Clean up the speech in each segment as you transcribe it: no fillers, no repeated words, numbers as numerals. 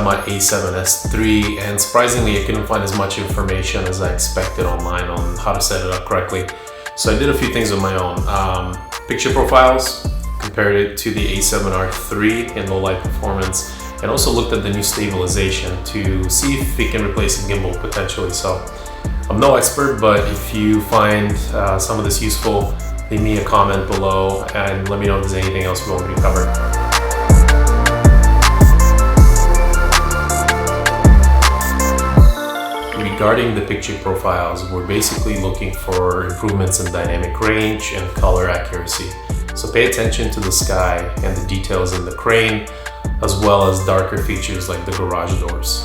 my A7S III, and surprisingly I couldn't find as much information as I expected online on how to set it up correctly. So I did a few things on my own. Picture profiles, compared it to the A7R III in low light performance, and also looked at the new Stabilization to see if it can replace a gimbal potentially. So I'm no expert, but if you find some of this useful, leave me a comment below and let me know if there's anything else we want me to cover. Regarding the picture profiles, we're basically looking for improvements in dynamic range and color accuracy. So pay attention to the sky and the details in the crane, as well as darker features like the garage doors.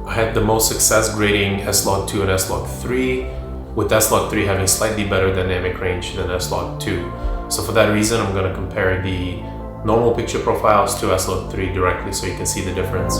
I had the most success grading S-LOG2 and S-LOG3, with S-LOG3 having slightly better dynamic range than S-LOG2. So for that reason, I'm going to compare the normal picture profiles to S-LOG3 directly so you can see the difference.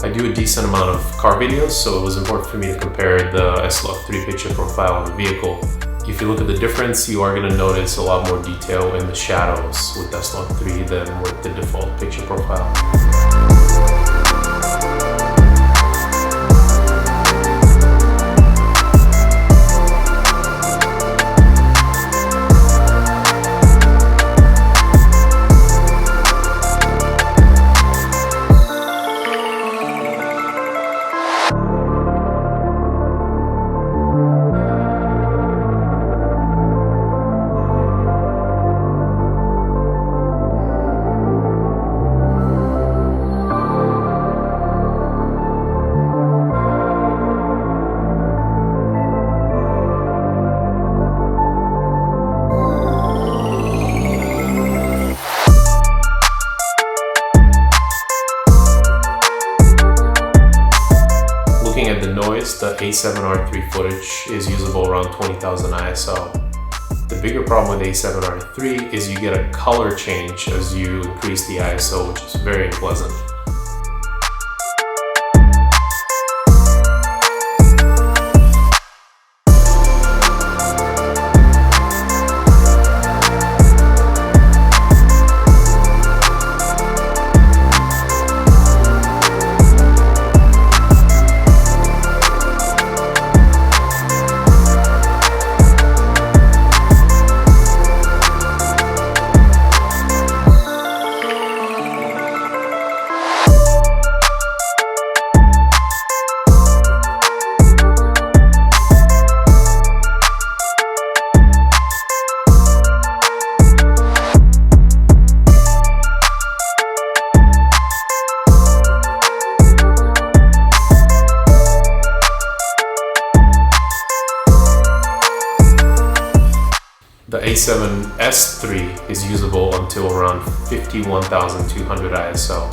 I do a decent amount of car videos, so it was important for me to compare the S-LOG3 picture profile on the vehicle. If you look at the difference, you are going to notice a lot more detail in the shadows with S-LOG3 than with the default picture profile. At the noise, the A7R III footage is usable around 20,000 ISO. The bigger problem with A7R III is you get a color change as you increase the ISO, which is very unpleasant. A7S III is usable until around 51,200 ISO.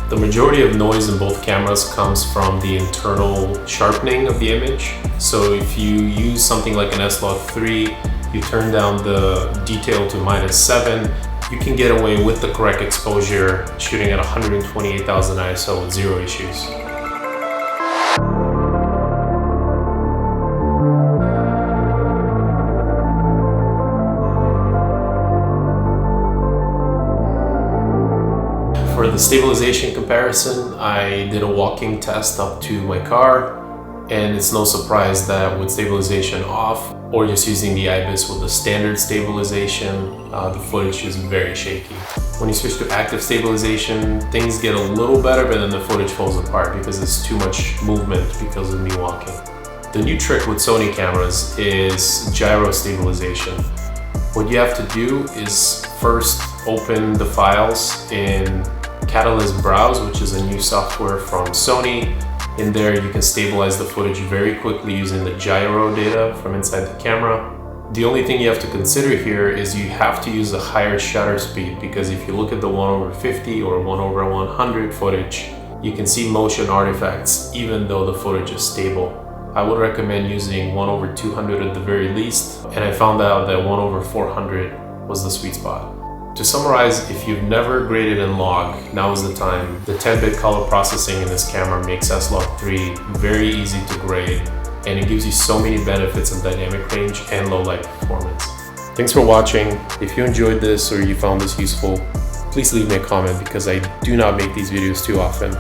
The majority of noise in both cameras comes from the internal sharpening of the image. So if you use something like an S-LOG3, you turn down the detail to -7, you can get away with the correct exposure shooting at 128,000 ISO with zero issues. For the stabilization comparison, I did a walking test up to my car, and it's no surprise that with stabilization off or just using the IBIS with the standard stabilization, the footage is very shaky. When you switch to active stabilization, things get a little better, but then the footage falls apart because it's too much movement because of me walking. The new trick with Sony cameras is gyro stabilization. What you have to do is first open the files in Catalyst Browse, which is a new software from Sony. In there, you can stabilize the footage very quickly using the gyro data from inside the camera. The only thing you have to consider here is you have to use a higher shutter speed, because if you look at the 1/50 or 1/100 footage, you can see motion artifacts even though the footage is stable. I would recommend using 1/200 at the very least, and I found out that 1/400 was the sweet spot. To summarize, if you've never graded in log, now is the time. The 10-bit color processing in this camera makes S-LOG3 very easy to grade, and it gives you so many benefits in dynamic range and low light performance. Thanks for watching. If you enjoyed this or you found this useful, please leave me a comment because I do not make these videos too often.